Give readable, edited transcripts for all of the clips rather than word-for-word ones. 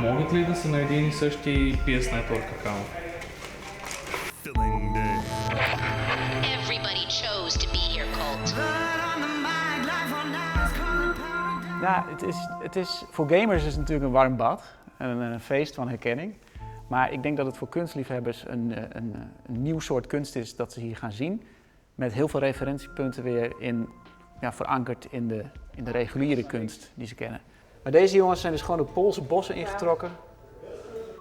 Могат ли да са на един и същи PS Network аккаунт? Everybody chose to be your cult. Ja, voor gamers is het natuurlijk een warm bad en een feest van herkenning. Maar ik denk dat het voor kunstliefhebbers een nieuw soort kunst is dat ze hier gaan zien. Met heel veel referentiepunten weer verankerd in de reguliere kunst die ze kennen. Maar deze jongens zijn dus gewoon de Poolse bossen ingetrokken.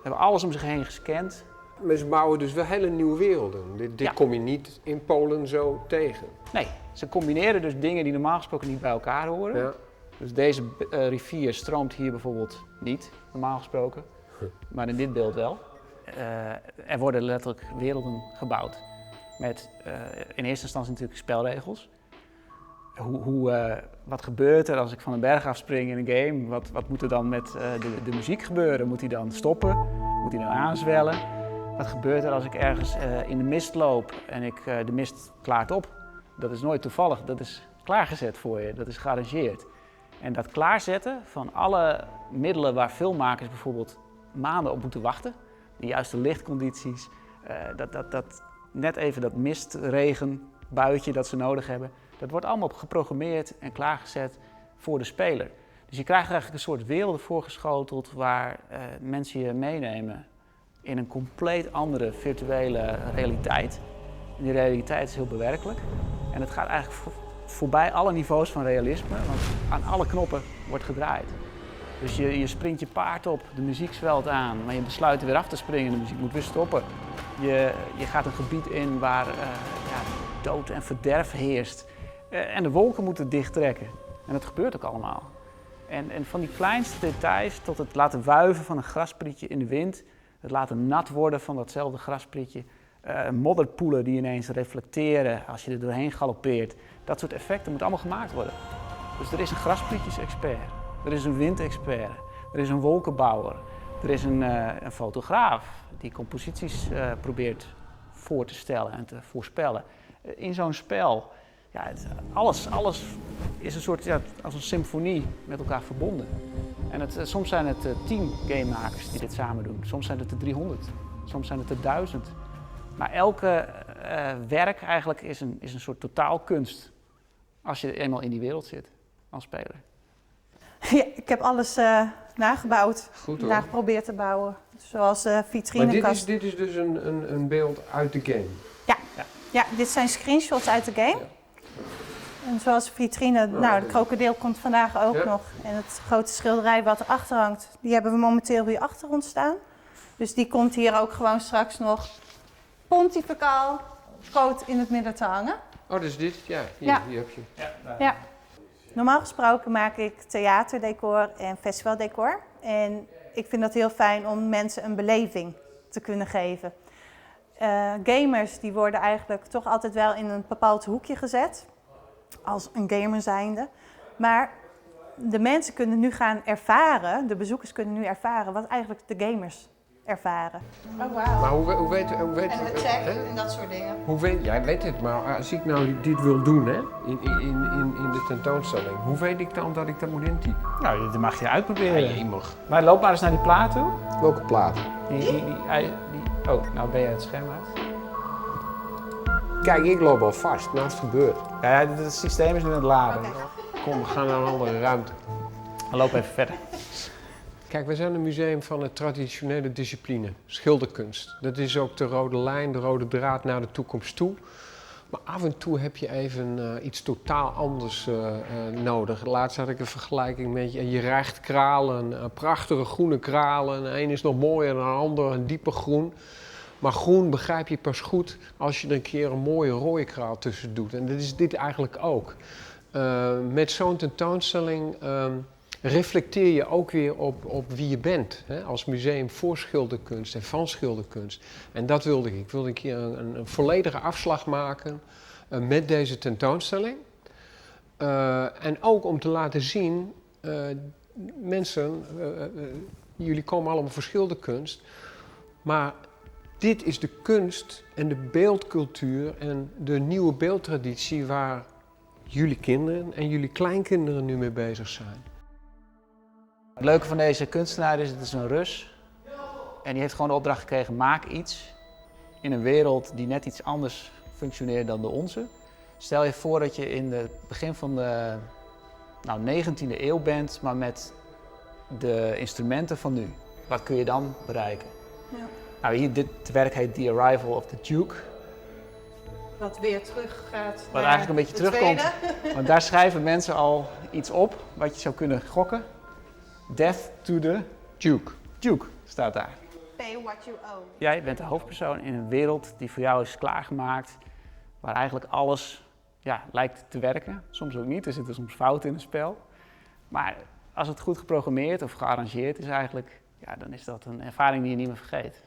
Hebben alles om zich heen gescand. Maar ze bouwen dus wel hele nieuwe werelden. Dit kom je niet in Polen zo tegen. Nee, ze combineren dus dingen die normaal gesproken niet bij elkaar horen. Ja. Dus deze rivier stroomt hier bijvoorbeeld niet, normaal gesproken. Maar in dit beeld wel. Er worden letterlijk werelden gebouwd. Met in eerste instantie natuurlijk spelregels. Wat gebeurt er als ik van een berg afspring in een game? Wat moet er dan met de muziek gebeuren? Moet hij dan stoppen? Moet hij dan aanzwellen? Wat gebeurt er als ik ergens in de mist loop en de mist klaart op? Dat is nooit toevallig, dat is klaargezet voor je, dat is gearrangeerd. En dat klaarzetten van alle middelen waar filmmakers bijvoorbeeld maanden op moeten wachten, de juiste lichtcondities, net even dat mistregenbuitje dat ze nodig hebben, dat wordt allemaal geprogrammeerd en klaargezet voor de speler. Dus je krijgt eigenlijk een soort wereld voorgeschoteld waar mensen je meenemen in een compleet andere virtuele realiteit. En die realiteit is heel bewerkelijk en het gaat eigenlijk voorbij alle niveaus van realisme, want aan alle knoppen wordt gedraaid. Dus je springt je paard op, de muziek zwelt aan, maar je besluit weer af te springen, de muziek moet weer stoppen. Je gaat een gebied in waar dood en verderf heerst. En de wolken moeten dichttrekken. En dat gebeurt ook allemaal. En van die kleinste details tot het laten wuiven van een grasprietje in de wind, het laten nat worden van datzelfde grasprietje, modderpoelen die ineens reflecteren als je er doorheen galoppeert. Dat soort effecten moeten allemaal gemaakt worden. Dus er is een grasprietjes-expert, er is een windexpert, er is een wolkenbouwer, er is een fotograaf die composities probeert voor te stellen en te voorspellen. In zo'n spel, alles is een soort, als een symfonie met elkaar verbonden. En soms zijn het 10 gamemakers die dit samen doen, soms zijn het er 300, soms zijn het er 1000. Maar elke werk eigenlijk is een soort totaalkunst als je eenmaal in die wereld zit als speler. Ja, ik heb alles nagebouwd, Goed, hoor. nageprobeerd te bouwen. Zoals vitrinekast. Maar dit is dus een beeld uit de game? Ja, dit zijn screenshots uit de game. Ja. En zoals vitrine, de krokodil komt vandaag ook nog. En het grote schilderij wat erachter hangt, die hebben we momenteel hier achter ons staan. Dus die komt hier ook gewoon straks nog pontificaal groot in het midden te hangen. Oh, dus dit? Ja, hier heb je. Ja. Normaal gesproken maak ik theaterdecor en festivaldecor. En ik vind dat heel fijn om mensen een beleving te kunnen geven. Gamers die worden eigenlijk toch altijd wel in een bepaald hoekje gezet. Als een gamer zijnde. Maar de mensen kunnen nu gaan ervaren, de bezoekers kunnen nu ervaren wat eigenlijk de gamers ervaren. Oh, wauw. Maar hoe weet En het check en dat soort dingen. jij weet het, maar als ik nou dit wil doen hè, in de tentoonstelling, hoe weet ik dan dat ik dat moet intypen? Nou, dat mag je uitproberen. Ja, je mag. Maar loop maar eens naar die plaat toe. Welke platen? Nou ben je het scherm uit. Kijk, ik loop al vast, maar het gebeurt. Ja, het systeem is nu aan het laden. Kom, we gaan naar een andere ruimte. Dan loop even verder. Kijk, we zijn een museum van de traditionele discipline, schilderkunst. Dat is ook de rode lijn, de rode draad naar de toekomst toe. Maar af en toe heb je even iets totaal anders nodig. Laatst had ik een vergelijking met je rijgt kralen, prachtige groene kralen. De een is nog mooier dan de ander, een dieper groen. Maar groen begrijp je pas goed als je er een keer een mooie rode kraal tussen doet. En dat is dit eigenlijk ook. Met zo'n tentoonstelling reflecteer je ook weer op wie je bent. Hè? Als museum voor schilderkunst en van schilderkunst. En dat wilde ik. Ik wilde een keer een volledige afslag maken met deze tentoonstelling. En ook om te laten zien, mensen, jullie komen allemaal voor schilderkunst. Maar dit is de kunst en de beeldcultuur en de nieuwe beeldtraditie waar jullie kinderen en jullie kleinkinderen nu mee bezig zijn. Het leuke van deze kunstenaar is, het is een Rus. En die heeft gewoon de opdracht gekregen, maak iets in een wereld die net iets anders functioneert dan de onze. Stel je voor dat je in het begin van de 19e eeuw bent, maar met de instrumenten van nu. Wat kun je dan bereiken? Ja. Nou, hier, dit werk heet The Arrival of the Duke. Wat weer terug gaat. Wat eigenlijk een beetje terugkomt. Want daar schrijven mensen al iets op wat je zou kunnen gokken. Death to the Duke. Duke staat daar. Pay what you owe. Jij bent de hoofdpersoon in een wereld die voor jou is klaargemaakt. Waar eigenlijk alles lijkt te werken. Soms ook niet, er zitten soms fouten in het spel. Maar als het goed geprogrammeerd of gearrangeerd is eigenlijk, dan is dat een ervaring die je niet meer vergeet.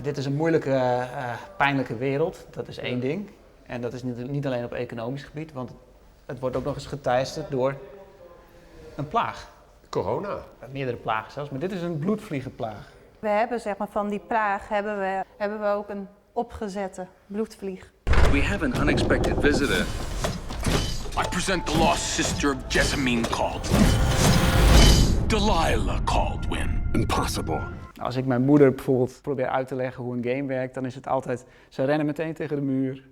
Dit is een moeilijke, pijnlijke wereld, dat is één ding. En dat is niet alleen op economisch gebied, want het wordt ook nog eens geteisterd door een plaag. Corona. Meerdere plagen zelfs, maar dit is een bloedvliegenplaag. We hebben van die plaag hebben we ook een opgezette bloedvlieg. We have an unexpected visitor. I present the lost sister of Jessamine Caldwin. Delilah Caldwin. Impossible. Als ik mijn moeder bijvoorbeeld probeer uit te leggen hoe een game werkt, dan is het altijd, ze rennen meteen tegen de muur.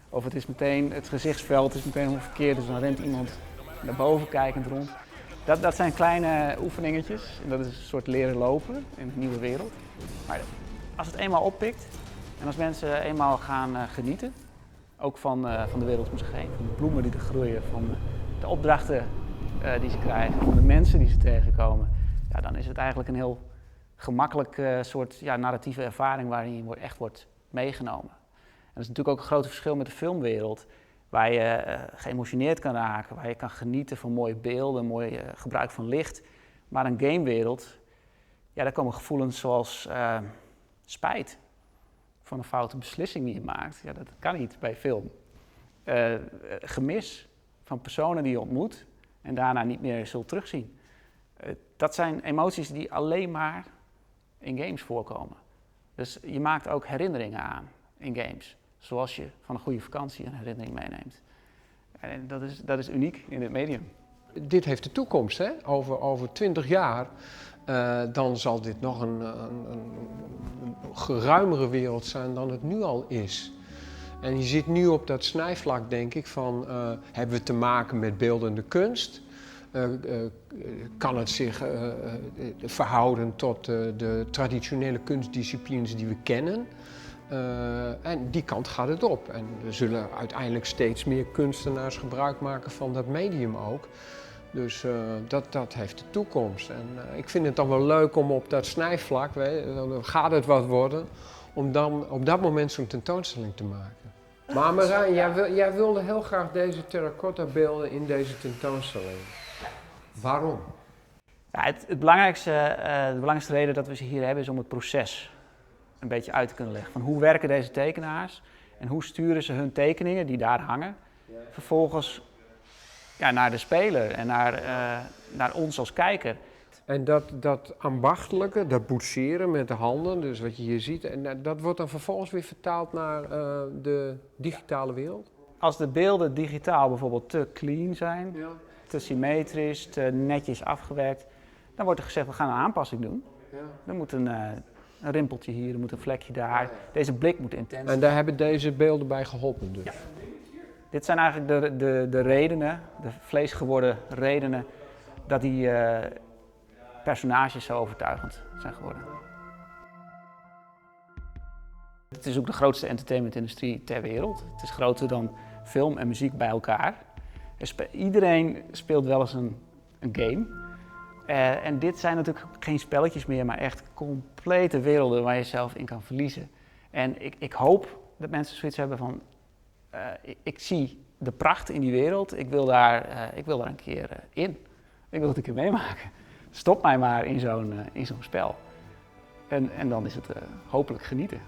Of het is meteen, het gezichtsveld is meteen verkeerd, dus dan rent iemand naar boven kijkend rond. Dat zijn kleine oefeningetjes en dat is een soort leren lopen in een nieuwe wereld. Maar als het eenmaal oppikt en als mensen eenmaal gaan genieten, ook van de wereld om zich heen, van de bloemen die er groeien, van de opdrachten die ze krijgen, van de mensen die ze tegenkomen, dan is het eigenlijk een heel gemakkelijk soort narratieve ervaring waarin je echt wordt meegenomen. En dat is natuurlijk ook een groot verschil met de filmwereld, waar je geëmotioneerd kan raken, waar je kan genieten van mooie beelden, mooi gebruik van licht. Maar een gamewereld, daar komen gevoelens zoals spijt van een foute beslissing die je maakt. Ja, dat kan niet bij film. Gemis van personen die je ontmoet en daarna niet meer zult terugzien. Dat zijn emoties die alleen maar in games voorkomen. Dus je maakt ook herinneringen aan in games. Zoals je van een goede vakantie een herinnering meeneemt. En dat is uniek in dit medium. Dit heeft de toekomst, hè? Over 20 jaar. Dan zal dit nog een geruimere wereld zijn dan het nu al is. En je zit nu op dat snijvlak, denk ik, van hebben we te maken met beeldende kunst? Kan het zich verhouden tot de traditionele kunstdisciplines die we kennen? En die kant gaat het op. En we zullen uiteindelijk steeds meer kunstenaars gebruik maken van dat medium ook. Dus dat heeft de toekomst. En ik vind het dan wel leuk om op dat snijvlak, dan gaat het wat worden, om dan op dat moment zo'n tentoonstelling te maken. Maar Marijn, jij wilde heel graag deze terracotta beelden in deze tentoonstelling. Waarom? Ja, de belangrijkste reden dat we ze hier hebben is om het proces een beetje uit te kunnen leggen. Van hoe werken deze tekenaars en hoe sturen ze hun tekeningen die daar hangen vervolgens naar de speler en naar ons als kijker. En dat ambachtelijke, dat boetseren met de handen, dus wat je hier ziet, en dat wordt dan vervolgens weer vertaald naar de digitale wereld? Als de beelden digitaal bijvoorbeeld te clean zijn, te symmetrisch, te netjes afgewerkt, dan wordt er gezegd we gaan een aanpassing doen. Er moet een rimpeltje hier, er moet een vlekje daar. Deze blik moet intens. En daar hebben deze beelden bij geholpen dus? Ja. Dit zijn eigenlijk de redenen, de vleesgeworden redenen, dat die personages zo overtuigend zijn geworden. Het is ook de grootste entertainmentindustrie ter wereld. Het is groter dan film en muziek bij elkaar. Iedereen speelt wel eens een game. En dit zijn natuurlijk geen spelletjes meer, maar echt complete werelden waar je zelf in kan verliezen. En ik hoop dat mensen zoiets hebben van, ik zie de pracht in die wereld, ik wil daar een keer in. Ik wil het een keer meemaken. Stop mij maar in zo'n spel. En dan is het hopelijk genieten.